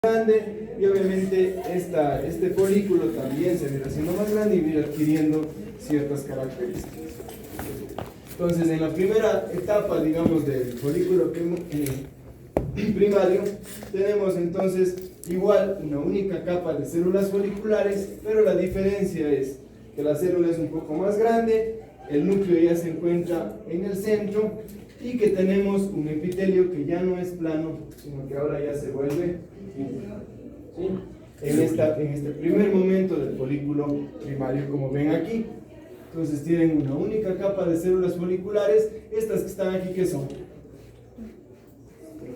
grande y obviamente este folículo también se irá haciendo más grande y irá adquiriendo ciertas características. Entonces, en la primera etapa, digamos, del folículo primario, tenemos entonces igual una única capa de células foliculares, pero la diferencia es que la célula es un poco más grande, el núcleo ya se encuentra en el centro y que tenemos un epitelio que ya no es plano, sino que ahora ya se vuelve ¿sí? en este primer momento del folículo primario, como ven aquí. Entonces tienen una única capa de células foliculares. Estas que están aquí, ¿qué son?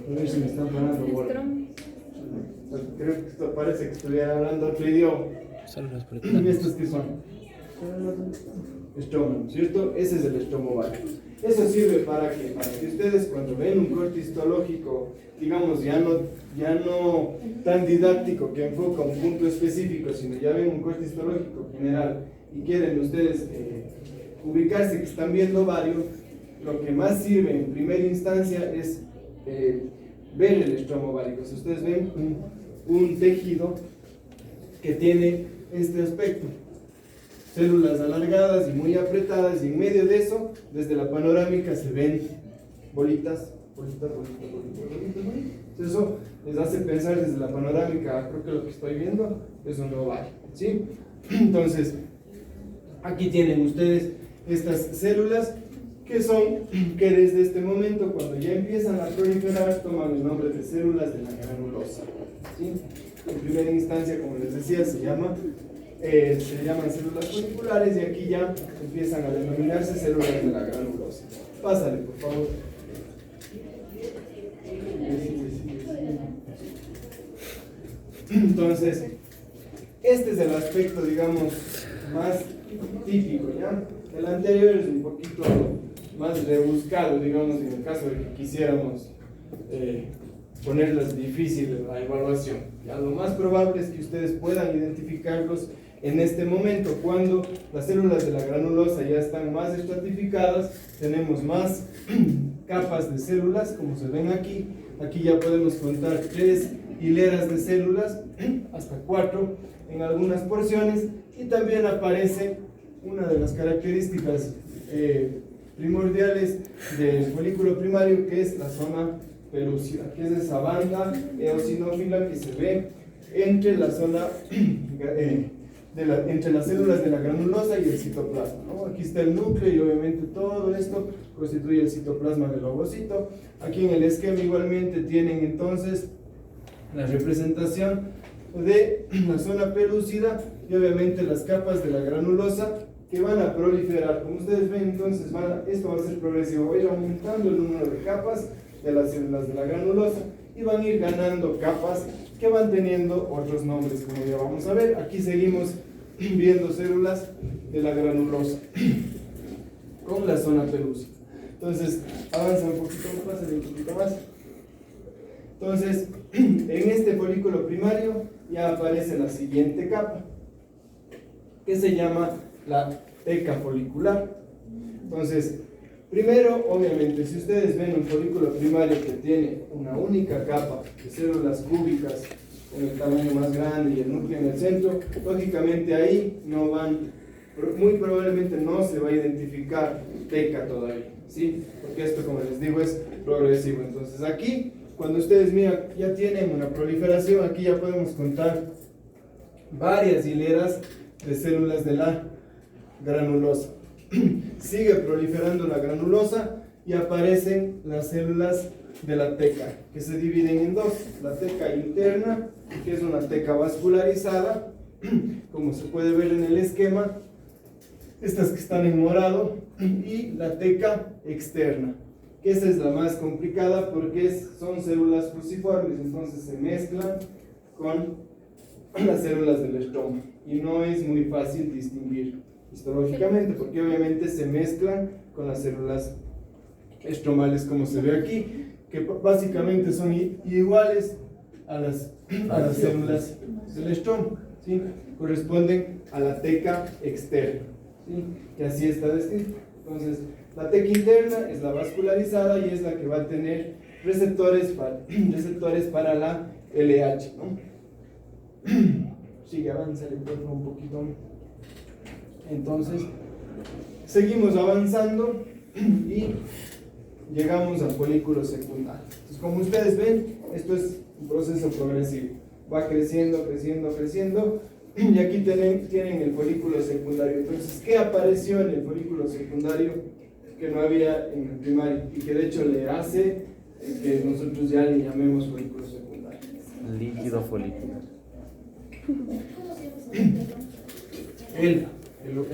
A ver si me están parando bola. Creo que esto parece que estuviera hablando otro idioma. ¿Estos qué son? Estroma, ¿cierto? Ese es el estroma ovárico. Eso sirve para que ustedes, cuando ven un corte histológico, digamos, ya no tan didáctico que enfoca un punto específico, sino ya ven un corte histológico general y quieren ustedes ubicarse que están viendo ovario, lo que más sirve en primera instancia es ver el estroma ovárico. Si ustedes ven un tejido que tiene este aspecto, células alargadas y muy apretadas, y en medio de eso, desde la panorámica se ven bolitas. Eso les hace pensar desde la panorámica, creo que lo que estoy viendo es un ovario, ¿sí? Entonces, aquí tienen ustedes estas células que desde este momento, cuando ya empiezan a proliferar, toman el nombre de células de la granulosa, ¿sí? En primera instancia, como les decía, se llaman células foliculares, y aquí ya empiezan a denominarse células de la granulosa. Pásale, por favor. Entonces, este es el aspecto, digamos, más típico, ¿ya? El anterior es un poquito más rebuscado, digamos, en el caso de que quisiéramos ponerlas difícil la evaluación. Ya, lo más probable es que ustedes puedan identificarlos en este momento, cuando las células de la granulosa ya están más estratificadas, tenemos más capas de células, como se ven aquí. Aquí ya podemos contar 3 hileras de células, hasta 4 en algunas porciones, y también aparece una de las características primordiales del folículo primario, que es la zona pelúcida, que es esa banda eosinófila que se ve entre la zona entre las células de la granulosa y el citoplasma, ¿no? Aquí está el núcleo y obviamente todo esto constituye el citoplasma del ovocito. Aquí en el esquema igualmente tienen entonces la representación de la zona pelúcida y obviamente las capas de la granulosa que van a proliferar. Como ustedes ven, entonces esto va a ser progresivo, va a ir aumentando el número de capas de las células de la granulosa y van a ir ganando capas que van teniendo otros nombres, como ya vamos a ver. Aquí seguimos viendo células de la granulosa con la zona pelúcida. Entonces, avanza un poquito más, un poquito más. Entonces, en este folículo primario ya aparece la siguiente capa, que se llama la teca folicular. Entonces, primero, obviamente, si ustedes ven un folículo primario que tiene una única capa de células cúbicas con el tamaño más grande y el núcleo en el centro, lógicamente ahí muy probablemente no se va a identificar teca todavía, ¿sí? Porque esto, como les digo, es progresivo. Entonces aquí, cuando ustedes miran, ya tienen una proliferación, aquí ya podemos contar varias hileras de células de la granulosa. Sigue proliferando la granulosa y aparecen las células de la teca, que se dividen en dos: la teca interna, que es una teca vascularizada, como se puede ver en el esquema, estas que están en morado, y la teca externa, que esa es la más complicada porque son células fusiformes, entonces se mezclan con las células del estroma y no es muy fácil distinguir histológicamente, porque obviamente se mezclan con las células estromales, como se ve aquí, que básicamente son iguales a las células del estroma, ¿sí? Corresponden a la teca externa, ¿sí? Que así está descrito. Entonces, la teca interna es la vascularizada y es la que va a tener receptores para la LH, ¿no? Sigue, avanza un poquito. Entonces, seguimos avanzando y llegamos al folículo secundario. Entonces, como ustedes ven, esto es un proceso progresivo. Va creciendo, creciendo, creciendo. Y aquí tienen el folículo secundario. Entonces, ¿qué apareció en el folículo secundario que no había en el primario? Y que de hecho le hace que nosotros ya le llamemos folículo secundario. Líquido folicular. El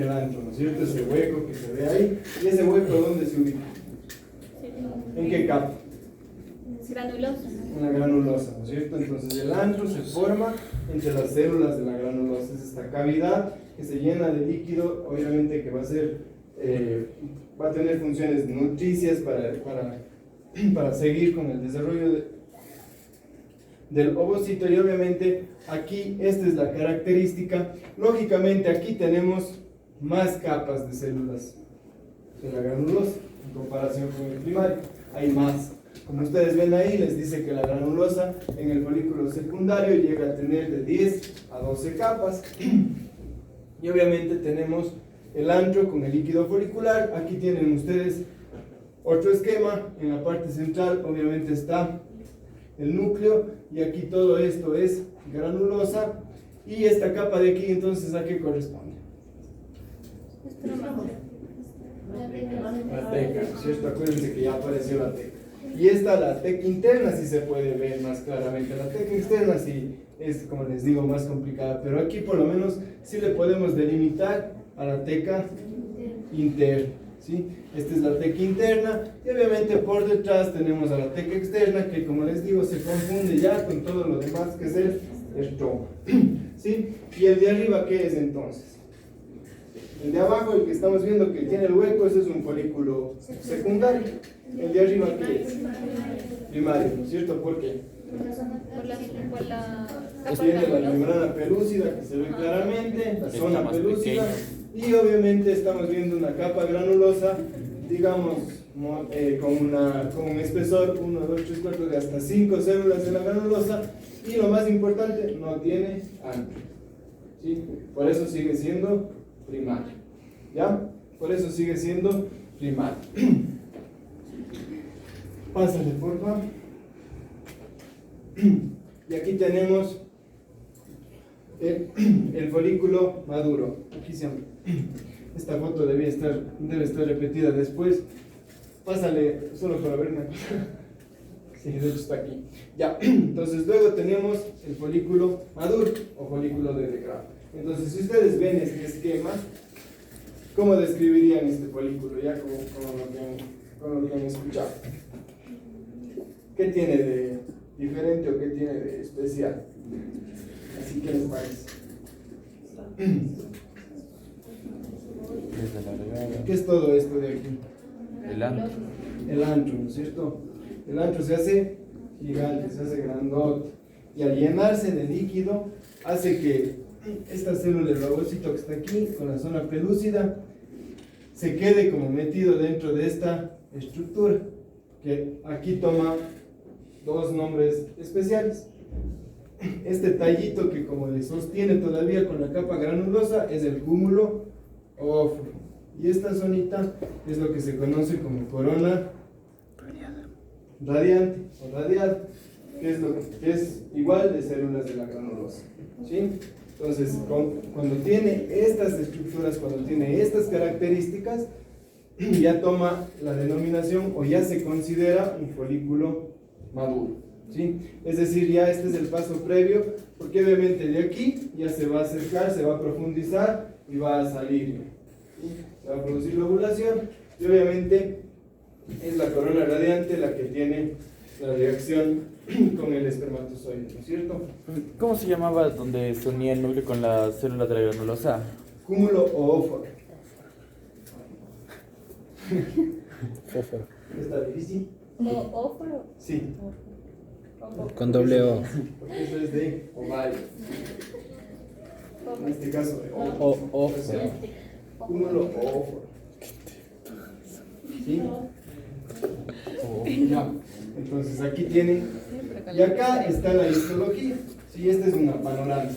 antro, ¿no es cierto? Ese hueco que se ve ahí. ¿Y ese hueco dónde se ubica? ¿En qué capa? Granulosa. En la granulosa, ¿no es cierto? Entonces el antro se forma entre las células de la granulosa. Es esta cavidad que se llena de líquido, obviamente que va a tener funciones nutricias para seguir con el desarrollo del ovocito. Y obviamente aquí esta es la característica. Lógicamente aquí tenemos más capas de células de la granulosa en comparación con el primario. Hay más. Como ustedes ven ahí, les dice que la granulosa en el folículo secundario llega a tener de 10 a 12 capas. Y obviamente tenemos el antro con el líquido folicular. Aquí tienen ustedes otro esquema. En la parte central obviamente está el núcleo y aquí todo esto es granulosa. Y esta capa de aquí, entonces, ¿a qué corresponde? La teca, ¿cierto? Acuérdense que ya apareció la teca. Y esta, la teca interna, sí se puede ver más claramente. La teca externa sí es, como les digo, más complicada. Pero aquí por lo menos sí le podemos delimitar a la teca interna, ¿sí? Esta es la teca interna. Y obviamente por detrás tenemos a la teca externa, que como les digo, se confunde ya con todo lo demás que es el estroma, ¿sí? Y el de arriba, ¿qué es entonces? El de abajo, el que estamos viendo que tiene el hueco, ese es un folículo secundario. El de arriba, ¿qué es? Primario, ¿no es cierto? ¿Por qué? Por la capa Tiene la granulosa. membrana pelúcida que se ve claramente, la Está zona más pelúcida. pequeña. Y obviamente estamos viendo una capa granulosa, digamos, con un espesor 1, 2, 3, 4 de hasta 5 células de la granulosa. Y lo más importante, no tiene antro, ¿sí? Por eso sigue siendo primario, ¿ya? Por eso sigue siendo primario. Pásale, por favor. Y aquí tenemos el folículo maduro. Aquí se llama. Esta foto debe estar repetida después. Pásale, solo para ver una cosa. Sí, de hecho está aquí. Ya, entonces luego tenemos el folículo maduro o folículo de Degrave. Entonces, si ustedes ven este esquema, ¿cómo describirían este folículo? Ya como lo que han escuchado. ¿Qué tiene de diferente o qué tiene de especial? Así que les parece. ¿Qué es todo esto de aquí? El antro. El antro, ¿no es cierto? El antro se hace gigante, se hace grandote. Y al llenarse de líquido, hace que esta célula del ovocito que está aquí, con la zona pelúcida, se quede como metido dentro de esta estructura, que aquí toma dos nombres especiales. Este tallito que como le sostiene todavía con la capa granulosa es el cúmulo óforo. Y esta zonita es lo que se conoce como corona radiante o radial, que es igual de células de la granulosa, ¿sí? Entonces, cuando tiene estas estructuras, cuando tiene estas características, ya toma la denominación o ya se considera un folículo maduro, ¿sí? Es decir, ya este es el paso previo, porque obviamente de aquí ya se va a acercar, se va a profundizar y va a salir, ¿sí? Se va a producir la ovulación y obviamente es la corona radiante la que tiene la reacción con el espermatozoide, ¿no es cierto? ¿Cómo se llamaba donde se unía el núcleo con la célula de la granulosa? Cúmulo o óforo. Fósforo. ¿Está difícil? Óforo. Sí, Con doble O. porque eso es de ovario. En este caso de O, óforo. O sea, cúmulo o óforo. ¿Sí? Ya. Entonces aquí tienen Y acá está la histología. Sí, esta es una panorámica.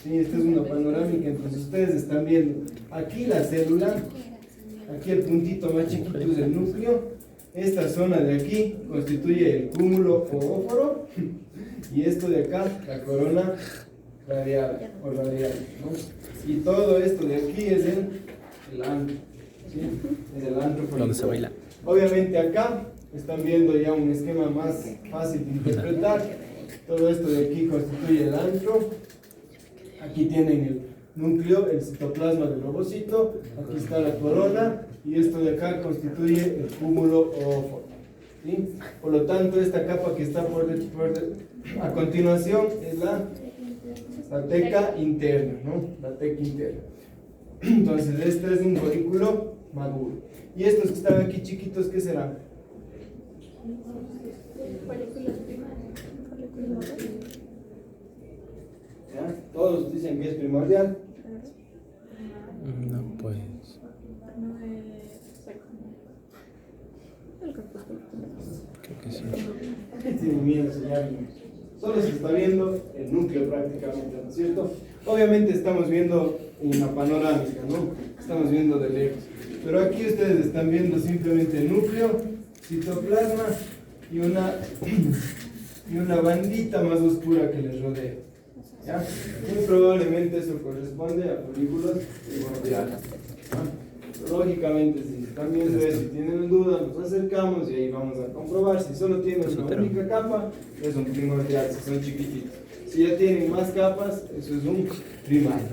Sí, esta es una panorámica, entonces ustedes están viendo aquí la célula, aquí el puntito más chiquito es el núcleo, esta zona de aquí constituye el cúmulo o óforo, y esto de acá, la corona radial o radial, ¿no? Y todo esto de aquí es el antro, ¿sí? Es el antro folicular. ¿Dónde se baila? Obviamente acá están viendo ya un esquema más fácil de interpretar. Todo esto de aquí constituye el antro. Aquí tienen el núcleo, el citoplasma del ovocito. Aquí está la corona. Y esto de acá constituye el cúmulo o óforo, ¿sí? Por lo tanto, esta capa que está a continuación es la teca interna, ¿no? La teca interna. Entonces, este es un folículo maduro. Y estos que están aquí chiquitos, ¿qué serán? Folículos primarios. Folículos ¿Ya? Todos dicen que es primordial. No, pues. Creo que sí. Tiene miedo de enseñarme. Solo se está viendo el núcleo prácticamente, ¿no es cierto? Obviamente estamos viendo una panorámica, ¿no? Estamos viendo de lejos. Pero aquí ustedes están viendo simplemente el núcleo, citoplasma y una bandita más oscura que les rodea. ¿Ya? Muy probablemente eso corresponde a folículos primordiales. Lógicamente, si también si tienen duda, nos acercamos y ahí vamos a comprobar. Si solo tienen una única capa, es un primordial, si son chiquititos. Si ya tienen más capas, eso es un primario.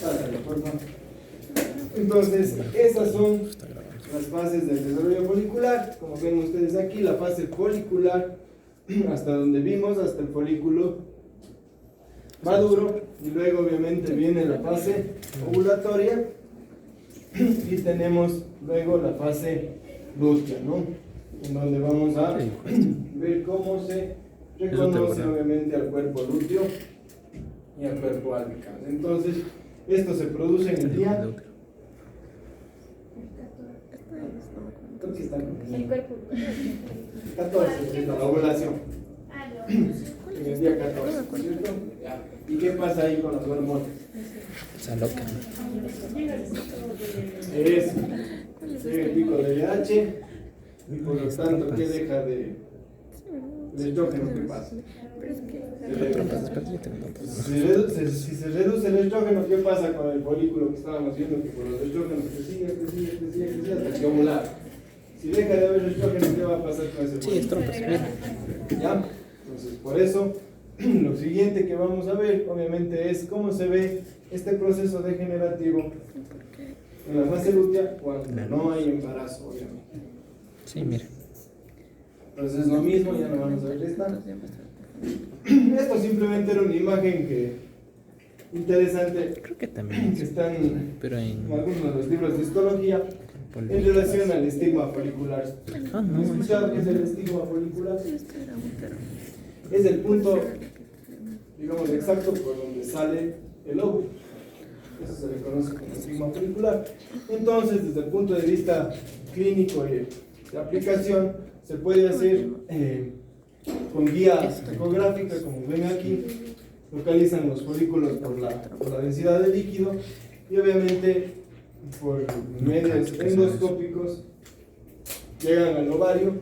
Pásale, por favor. Entonces, esas son las fases del desarrollo folicular. Como ven ustedes aquí, la fase folicular, hasta donde vimos, hasta el folículo maduro. Y luego, obviamente, viene la fase ovulatoria. Y tenemos luego la fase lútea, ¿no? En donde vamos a ver cómo se reconoce obviamente al cuerpo lúteo y al cuerpo albicans. Entonces, esto se produce en el día. Creo que está el cuerpo. 14, es la ovulación. En el día 14, ¿cierto? Ya. ¿Y qué pasa ahí con las hormonas? Está loca. Es el pico de LH y por lo tanto, ¿qué deja de estrógeno? ¿Qué pasa? Si se reduce el estrógeno, ¿qué pasa con el folículo que estábamos viendo? Que por los estrógenos crecía hasta que ovular. Si deja de haber estrógeno, ¿qué va a pasar con ese folículo? Sí, es trompas. ¿Ya? Entonces, por eso, lo siguiente que vamos a ver, obviamente, es cómo se ve este proceso degenerativo en la fase lútea cuando no hay embarazo, obviamente. Sí, mira. Entonces, lo mismo, ya no vamos a ver esta. Esto simplemente era una imagen interesante Creo que también. que están Pero en en. algunos de los libros de histología en relación al estigma folicular. Ah, no. ¿Han escuchado qué es el estigma folicular? Es el punto, digamos, exacto por donde sale el óvulo. Eso se le conoce como estigma folicular. Entonces, desde el punto de vista clínico y de aplicación, se puede hacer con guía ecográfica, como ven aquí. Localizan los folículos por la densidad de líquido y obviamente por medios endoscópicos llegan al ovario,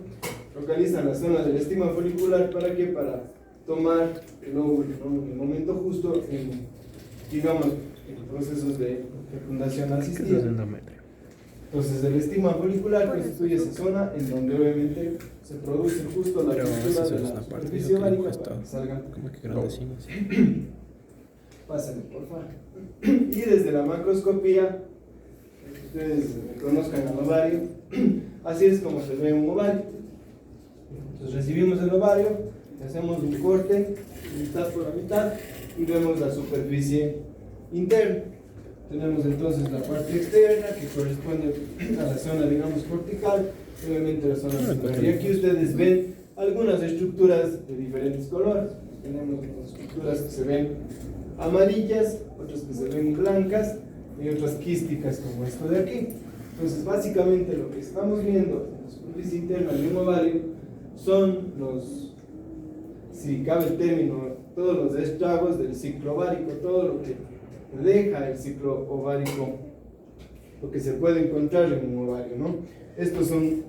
localizan la zona del estigma folicular. ¿Para qué? Para tomar el óvulo, ¿no? En el momento justo, digamos, en procesos de fecundación asistida. Entonces el estigma folicular constituye esa zona en donde obviamente se produce justo la ruptura de la superficie ovárica para que salgan Como que grandecino. Pásenme, por favor. Y desde la macroscopía, ustedes conozcan al ovario, así es como se ve un ovario. Entonces recibimos el ovario, hacemos un corte, mitad por la mitad, y vemos la superficie interna. Tenemos entonces la parte externa que corresponde a la zona, digamos, cortical, y obviamente la zona central. Y aquí ustedes ven algunas estructuras de diferentes colores. Tenemos estructuras que se ven amarillas, otras que se ven blancas y otras quísticas como esto de aquí. Entonces básicamente lo que estamos viendo en la superficie interna de un ovario son los, si cabe el término, todos los estragos del ciclo ovárico, todo lo que deja el ciclo ovárico, lo que se puede encontrar en un ovario, ¿no? Estos son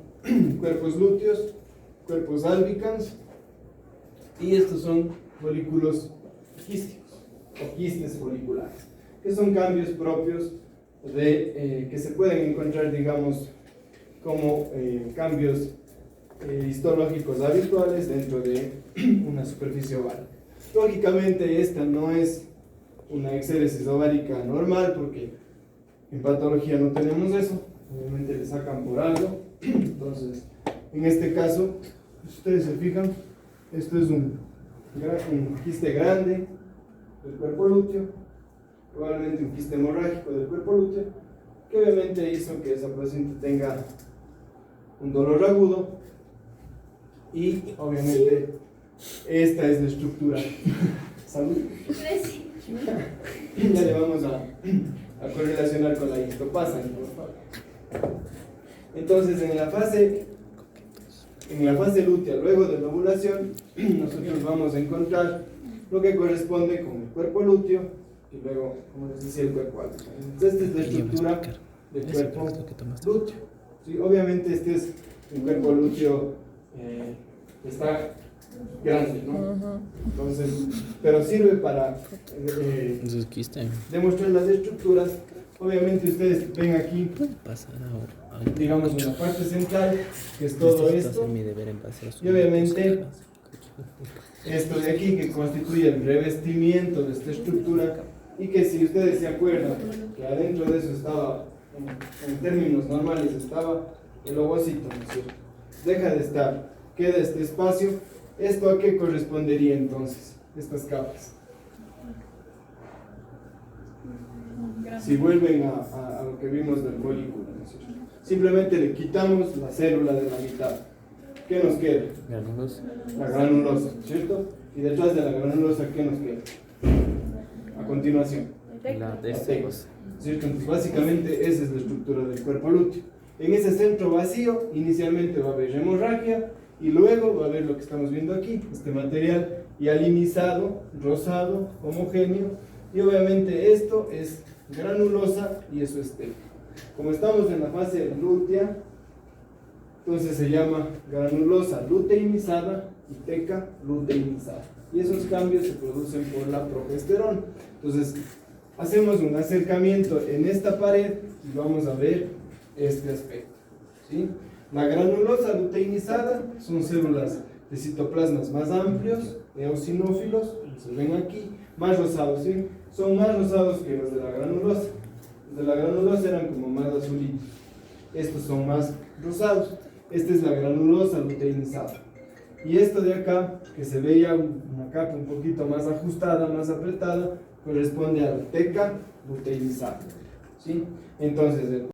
cuerpos lúteos, cuerpos albicans, y estos son folículos quísticos o quistes foliculares, que son cambios propios de, que se pueden encontrar, digamos, como cambios histológicos habituales dentro de una superficie ovárica. Lógicamente esta no es una exéresis ovárica normal, porque en patología no tenemos eso, obviamente le sacan por algo. Entonces, en este caso, si ustedes se fijan, esto es un quiste grande del cuerpo lúteo, probablemente un quiste hemorrágico del cuerpo lúteo, que obviamente hizo que esa paciente tenga un dolor agudo, y obviamente esta es la estructura. Salud. Ya le vamos a correlacionar con la histopasa. Entonces, en la fase lútea, luego de la ovulación, nosotros vamos a encontrar lo que corresponde con el cuerpo lúteo y luego, como les decía, el cuerpo alto. Entonces, esta es la estructura del cuerpo lúteo. Sí, obviamente este es un cuerpo lúteo que está grande, ¿no? Entonces, pero sirve para demostrar las estructuras. Obviamente ustedes ven aquí, digamos, en la parte central, que es todo esto, y obviamente esto de aquí, que constituye el revestimiento de esta estructura, y que si ustedes se acuerdan que adentro de eso estaba, en términos normales, estaba el ovocito, ¿no es cierto? Deja de estar, queda este espacio. ¿Esto a qué correspondería entonces? Estas capas. Si vuelven a lo que vimos del folículo, ¿no es cierto? Simplemente le quitamos la célula de la mitad. ¿Qué nos queda? Granulosa. La granulosa, ¿cierto? Y detrás de la granulosa, ¿qué nos queda? A continuación. La La teca. teca, ¿cierto? Entonces, básicamente esa es la estructura del cuerpo lúteo. En ese centro vacío, inicialmente va a haber hemorragia, y luego va a haber lo que estamos viendo aquí, este material hialinizado, rosado, homogéneo, y obviamente esto es granulosa y eso es teca. Como estamos en la fase lútea, entonces se llama granulosa luteinizada y teca luteinizada. Y esos cambios se producen por la progesterona. Entonces, hacemos un acercamiento en esta pared y vamos a ver este aspecto, ¿sí? La granulosa luteinizada son células de citoplasmas más amplios, eosinófilos, se ven aquí, más rosados, ¿sí? Son más rosados que los de la granulosa. Los de la granulosa eran como más azulitos. Estos son más rosados. Esta es la granulosa luteinizada. Y esto de acá, que se veía una capa un poquito más ajustada, más apretada, corresponde a la teca luteinizada, ¿sí? Entonces,